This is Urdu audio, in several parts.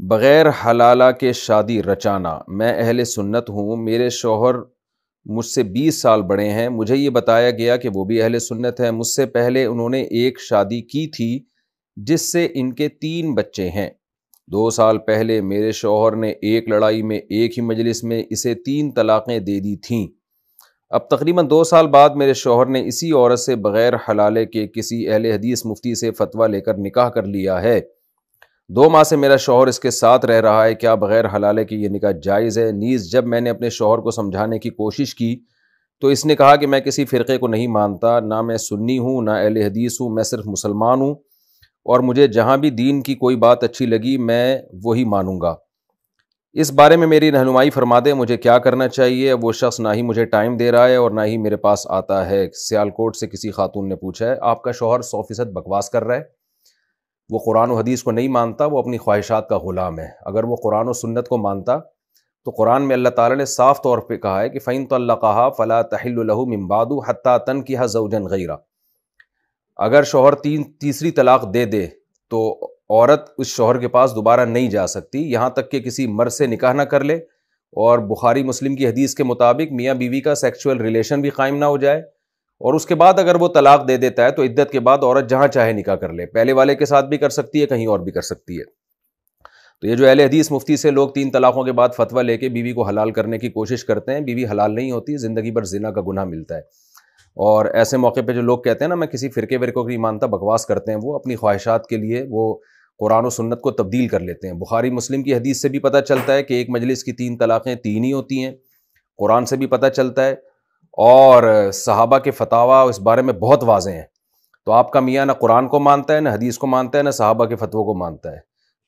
بغیر حلالہ کے شادی رچانا۔ میں اہل سنت ہوں، میرے شوہر مجھ سے 20 سال بڑے ہیں، مجھے یہ بتایا گیا کہ وہ بھی اہل سنت ہیں۔ مجھ سے پہلے انہوں نے ایک شادی کی تھی جس سے ان کے 3 بچے ہیں۔ 2 سال پہلے میرے شوہر نے ایک لڑائی میں ایک ہی مجلس میں اسے 3 طلاقیں دے دی تھیں۔ اب تقریباً 2 سال بعد میرے شوہر نے اسی عورت سے بغیر حلالے کے کسی اہل حدیث مفتی سے فتویٰ لے کر نکاح کر لیا ہے۔ 2 ماہ سے میرا شوہر اس کے ساتھ رہ رہا ہے، کیا بغیر حلالے کے یہ نکاح جائز ہے؟ نیز جب میں نے اپنے شوہر کو سمجھانے کی کوشش کی تو اس نے کہا کہ میں کسی فرقے کو نہیں مانتا، نہ میں سنی ہوں نہ اہل حدیث ہوں، میں صرف مسلمان ہوں اور مجھے جہاں بھی دین کی کوئی بات اچھی لگی میں وہی مانوں گا۔ اس بارے میں میری رہنمائی فرما دیں، مجھے کیا کرنا چاہیے؟ وہ شخص نہ ہی مجھے ٹائم دے رہا ہے اور نہ ہی میرے پاس آتا ہے۔ سیالکوٹ سے کسی خاتون نے پوچھا ہے۔ آپ کا شوہر 100% بکواس کر رہا ہے، وہ قرآن و حدیث کو نہیں مانتا، وہ اپنی خواہشات کا غلام ہے۔ اگر وہ قرآن و سنت کو مانتا تو قرآن میں اللہ تعالیٰ نے صاف طور پہ کہا ہے کہ فَإِن طَلَّقَهَا فَلَا تَحِلُّ لَهُ مِن بَعْدُ حَتَّى تَنكِحَ زَوْجًا غَيْرَهُ۔ اگر شوہر تیسری طلاق دے دے تو عورت اس شوہر کے پاس دوبارہ نہیں جا سکتی یہاں تک کہ کسی مرد سے نکاح نہ کر لے، اور بخاری مسلم کی حدیث کے مطابق میاں بیوی کا سیکچول ریلیشن بھی قائم نہ ہو جائے، اور اس کے بعد اگر وہ طلاق دے دیتا ہے تو عدت کے بعد عورت جہاں چاہے نکاح کر لے، پہلے والے کے ساتھ بھی کر سکتی ہے، کہیں اور بھی کر سکتی ہے۔ تو یہ جو اہل حدیث مفتی سے لوگ 3 طلاقوں کے بعد فتویٰ لے کے بیوی کو حلال کرنے کی کوشش کرتے ہیں، بیوی حلال نہیں ہوتی، زندگی بھر زنا کا گناہ ملتا ہے۔ اور ایسے موقع پہ جو لوگ کہتے ہیں نا میں کسی فرقے ورقے کو نہیں مانتا، بکواس کرتے ہیں، وہ اپنی خواہشات کے لیے وہ قرآن و سنت کو تبدیل کر لیتے ہیں۔ بخاری مسلم کی حدیث سے بھی پتہ چلتا ہے کہ ایک مجلس کی 3 طلاقیں 3 ہی ہوتی ہیں، قرآن سے بھی پتہ چلتا ہے، اور صحابہ کے فتاویٰ اس بارے میں بہت واضح ہیں۔ تو آپ کا میاں نہ قرآن کو مانتا ہے، نہ حدیث کو مانتا ہے، نہ صحابہ کے فتووں کو مانتا ہے،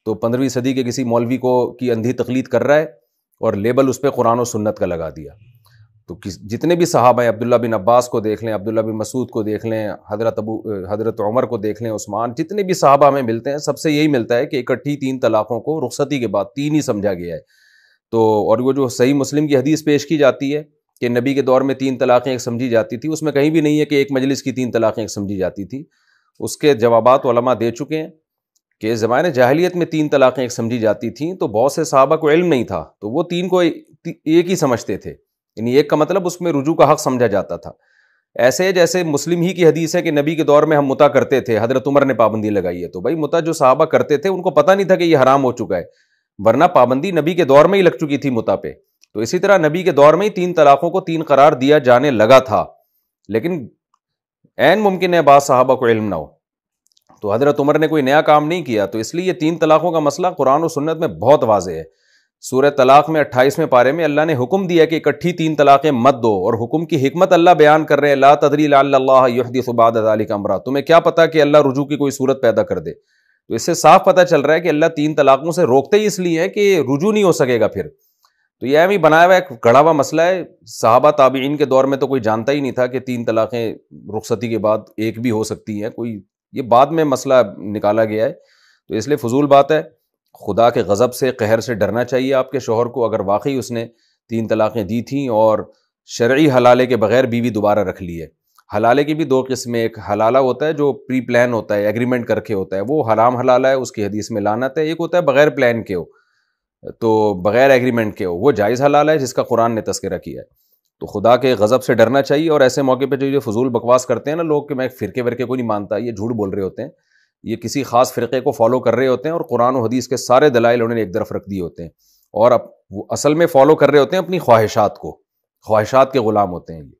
تو 15ویں صدی کے کسی مولوی کی اندھی تقلید کر رہا ہے اور لیبل اس پہ قرآن و سنت کا لگا دیا۔ تو جتنے بھی صحابہ ہیں، عبداللہ بن عباس کو دیکھ لیں، عبداللہ بن مسعود کو دیکھ لیں، حضرت عمر کو دیکھ لیں، عثمان، جتنے بھی صحابہ ہمیں ملتے ہیں سب سے یہی ملتا ہے کہ اکٹھی 3 طلاقوں کو رخصتی کے بعد 3 ہی سمجھا گیا ہے۔ تو اور وہ جو صحیح مسلم کی حدیث پیش کی جاتی ہے کہ نبی کے دور میں 3 طلاقیں ایک سمجھی جاتی تھی، اس میں کہیں بھی نہیں ہے کہ ایک مجلس کی 3 طلاقیں ایک سمجھی جاتی تھی۔ اس کے جوابات علماء دے چکے ہیں کہ زمانہ جاہلیت میں 3 طلاقیں ایک سمجھی جاتی تھیں، تو بہت سے صحابہ کو علم نہیں تھا تو وہ 3 کو ایک ہی سمجھتے تھے، یعنی ایک کا مطلب اس میں رجوع کا حق سمجھا جاتا تھا۔ ایسے جیسے مسلم ہی کی حدیث ہے کہ نبی کے دور میں ہم متع کرتے تھے، حضرت عمر نے پابندی لگائی ہے، تو بھائی متع جو صحابہ کرتے تھے ان کو پتہ نہیں تھا کہ یہ حرام ہو چکا ہے، ورنہ پابندی نبی کے دور میں ہی لگ چکی تھی متع پہ۔ تو اسی طرح نبی کے دور میں ہی 3 طلاقوں کو 3 قرار دیا جانے لگا تھا، لیکن عین ممکن ہے بعض صحابہ کو علم نہ ہو، تو حضرت عمر نے کوئی نیا کام نہیں کیا، تو اس لیے یہ 3 طلاقوں کا مسئلہ قرآن و سنت میں بہت واضح ہے۔ سورہ طلاق میں 28ویں پارے میں اللہ نے حکم دیا کہ اکٹھی 3 طلاقیں مت دو، اور حکم کی حکمت اللہ بیان کر رہے ہیں، لا تدری لعل اللہ یحدث بعد ذلک امرا، تمہیں کیا پتا کہ اللہ رجوع کی کوئی صورت پیدا کر دے۔ تو اس سے صاف پتہ چل رہا ہے کہ اللہ 3 طلاقوں سے روکتے ہی اس لیے ہے کہ رجوع نہیں ہو سکے گا پھر۔ تو یہ ہمیں بنایا ہوا ایک گڑھا ہوا مسئلہ ہے، صحابہ تابعین کے دور میں تو کوئی جانتا ہی نہیں تھا کہ 3 طلاقیں رخصتی کے بعد ایک بھی ہو سکتی ہیں، کوئی یہ بعد میں مسئلہ نکالا گیا ہے۔ تو اس لیے فضول بات ہے، خدا کے غضب سے، قہر سے ڈرنا چاہیے آپ کے شوہر کو، اگر واقعی اس نے 3 طلاقیں دی تھیں اور شرعی حلالے کے بغیر بیوی دوبارہ رکھ لی ہے۔ حلالے کی بھی 2 قسمیں، ایک حلالہ ہوتا ہے جو پری پلان ہوتا ہے، ایگریمنٹ کر کے ہوتا ہے، وہ حرام حلالہ ہے، اس کی حدیث میں لعنت ہے۔ ایک ہوتا ہے بغیر پلان کے ہو، تو بغیر ایگریمنٹ کے ہو، وہ جائز حلالہ ہے جس کا قرآن نے تذکرہ کیا ہے۔ تو خدا کے غضب سے ڈرنا چاہیے، اور ایسے موقع پہ جو یہ فضول بکواس کرتے ہیں نا لوگ کہ میں فرقے ورقے کو نہیں مانتا، یہ جھوٹ بول رہے ہوتے ہیں، یہ کسی خاص فرقے کو فالو کر رہے ہوتے ہیں، اور قرآن و حدیث کے سارے دلائل انہوں نے ایک طرف رکھ دیے ہوتے ہیں، اور اب وہ اصل میں فالو کر رہے ہوتے ہیں اپنی خواہشات کو، خواہشات کے غلام ہوتے ہیں یہ۔